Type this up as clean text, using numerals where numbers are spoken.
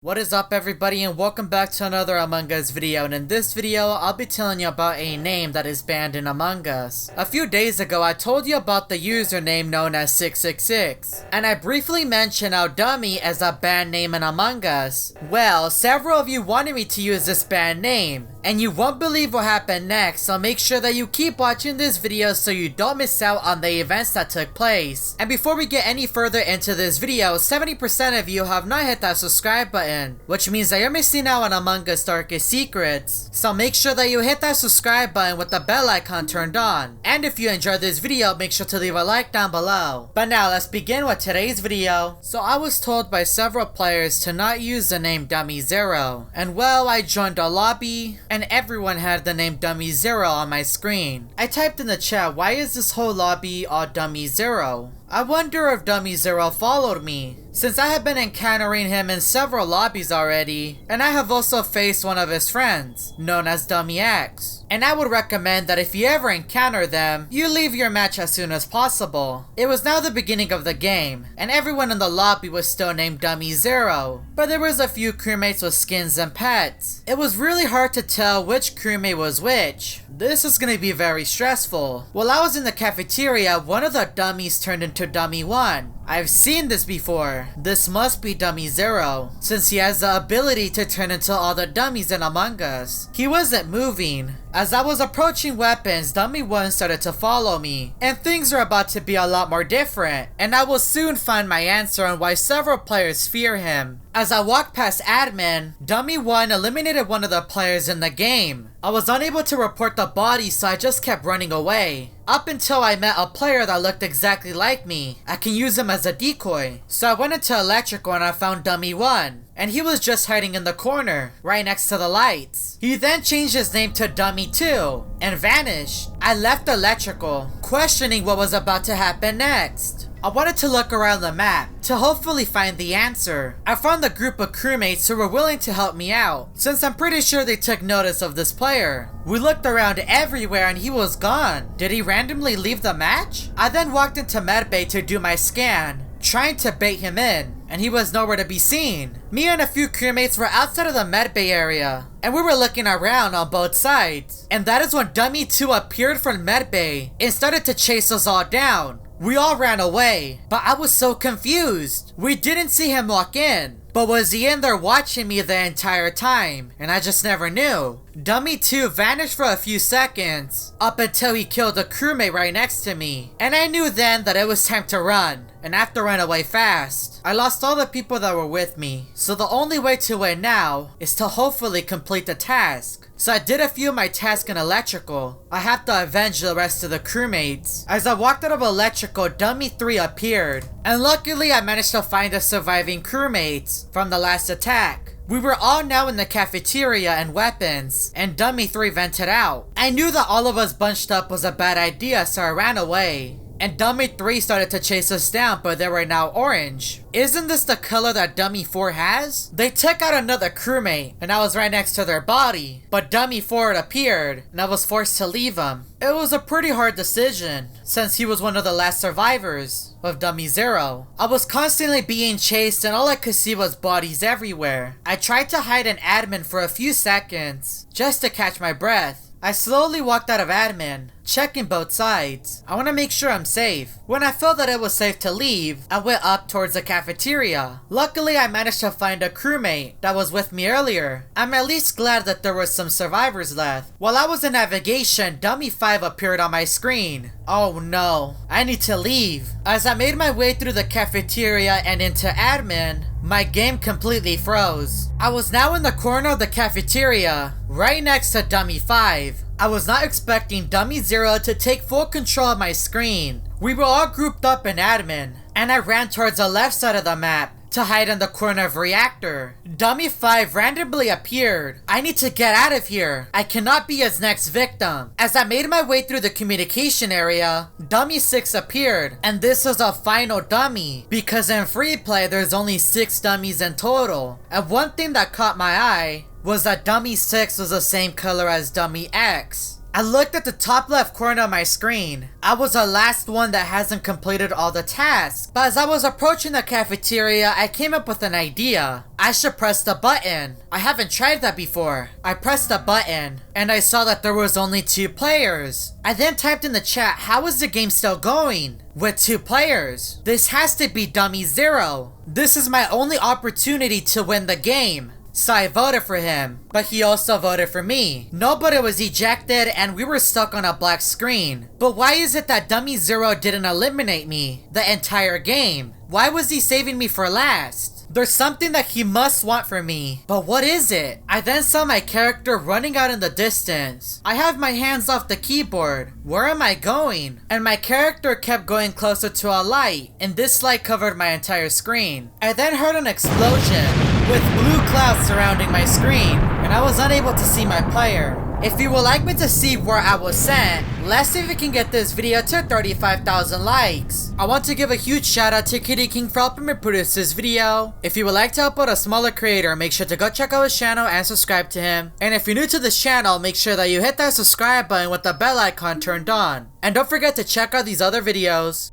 What is up everybody, and welcome back to another Among Us video. And in this video I'll be telling you about a name that is banned in Among Us. A few days ago I told you about the username known as 666, and I briefly mentioned how dummy is a banned name in Among Us. Well, several of you wanted me to use this banned name, and you won't believe what happened next, so make sure that you keep watching this video so you don't miss out on the events that took place. And before we get any further into this video, 70% of you have not hit that subscribe button, which means that you're missing out on Among Us darkest secrets. So make sure that you hit that subscribe button with the bell icon turned on. And if you enjoyed this video, make sure to leave a like down below. But now let's begin with today's video. So I was told by several players to not use the name Dummy0, and well, I joined a lobby and everyone had the name Dummy0 on my screen. I typed in the chat, why is this whole lobby all Dummy0? I wonder if Dummy0 followed me, since I have been encountering him in several lobbies already, and I have also faced one of his friends, known as Dummy X. And I would recommend that if you ever encounter them, you leave your match as soon as possible. It was now the beginning of the game, and everyone in the lobby was still named Dummy0, but there was a few crewmates with skins and pets. It was really hard to tell which crewmate was which. This is gonna be very stressful. While I was in the cafeteria, one of the dummies turned into Dummy1. I've seen this before. This must be Dummy0, since he has the ability to turn into all the dummies in Among Us. He wasn't moving. As I was approaching weapons, Dummy1 started to follow me, and things are about to be a lot more different, and I will soon find my answer on why several players fear him. As I walked past admin, Dummy1 eliminated one of the players in the game. I was unable to report the body, so I just kept running away. Up until I met a player that looked exactly like me. I can use him as a decoy. So I went into electrical and I found Dummy1. And he was just hiding in the corner, right next to the lights. He then changed his name to Dummy2 and vanished. I left electrical, questioning what was about to happen next. I wanted to look around the map to hopefully find the answer. I found a group of crewmates who were willing to help me out, since I'm pretty sure they took notice of this player. We looked around everywhere and he was gone. Did he randomly leave the match? I then walked into medbay to do my scan, trying to bait him in, and he was nowhere to be seen. Me and a few crewmates were outside of the medbay area, and we were looking around on both sides. And that is when Dummy2 appeared from medbay and started to chase us all down. We all ran away, but I was so confused. We didn't see him walk in, but was he in there watching me the entire time? And I just never knew. Dummy2 vanished for a few seconds, up until he killed a crewmate right next to me. And I knew then that it was time to run, and I have to run away fast. I lost all the people that were with me, so the only way to win now is to hopefully complete the task. So I did a few of my tasks in electrical. I have to avenge the rest of the crewmates. As I walked out of electrical, Dummy3 appeared, and luckily I managed to find the surviving crewmates from the last attack. We were all now in the cafeteria and weapons, and Dummy3 vented out. I knew that all of us bunched up was a bad idea, so I ran away. And Dummy3 started to chase us down, but they were now orange. Isn't this the color that Dummy4 has? They took out another crewmate, and I was right next to their body. But Dummy4 had appeared, and I was forced to leave him. It was a pretty hard decision, since he was one of the last survivors of Dummy0. I was constantly being chased, and all I could see was bodies everywhere. I tried to hide in admin for a few seconds, just to catch my breath. I slowly walked out of admin, checking both sides. I want to make sure I'm safe. When I felt that it was safe to leave, I went up towards the cafeteria. Luckily, I managed to find a crewmate that was with me earlier. I'm at least glad that there were some survivors left. While I was in navigation, Dummy5 appeared on my screen. Oh no, I need to leave. As I made my way through the cafeteria and into admin, my game completely froze. I was now in the corner of the cafeteria, right next to Dummy5. I was not expecting Dummy0 to take full control of my screen. We were all grouped up in admin, and I ran towards the left side of the map to hide in the corner of reactor. Dummy5 randomly appeared. I need to get out of here. I cannot be his next victim. As I made my way through the communication area, Dummy6 appeared, and this was a final dummy, because in free play there's only 6 dummies in total. And one thing that caught my eye was that Dummy6 was the same color as Dummy X. I looked at the top left corner of my screen. I was the last one that hasn't completed all the tasks. But as I was approaching the cafeteria, I came up with an idea. I should press the button. I haven't tried that before. I pressed the button, and I saw that there was only 2 players. I then typed in the chat, how is the game still going with 2 players? This has to be Dummy Zero. This is my only opportunity to win the game. So I voted for him, but he also voted for me. Nobody was ejected and we were stuck on a black screen. But why is it that Dummy Zero didn't eliminate me the entire game? Why was he saving me for last? There's something that he must want from me, but what is it? I then saw my character running out in the distance. I have my hands off the keyboard. Where am I going? And my character kept going closer to a light, and this light covered my entire screen. I then heard an explosion with blue clouds surrounding my screen, and I was unable to see my player. If you would like me to see where I was sent, let's see if we can get this video to 35,000 likes. I want to give a huge shout out to Kitty King for helping me produce this video. If you would like to help out a smaller creator, make sure to go check out his channel and subscribe to him. And if you're new to this channel, make sure that you hit that subscribe button with the bell icon turned on. And don't forget to check out these other videos.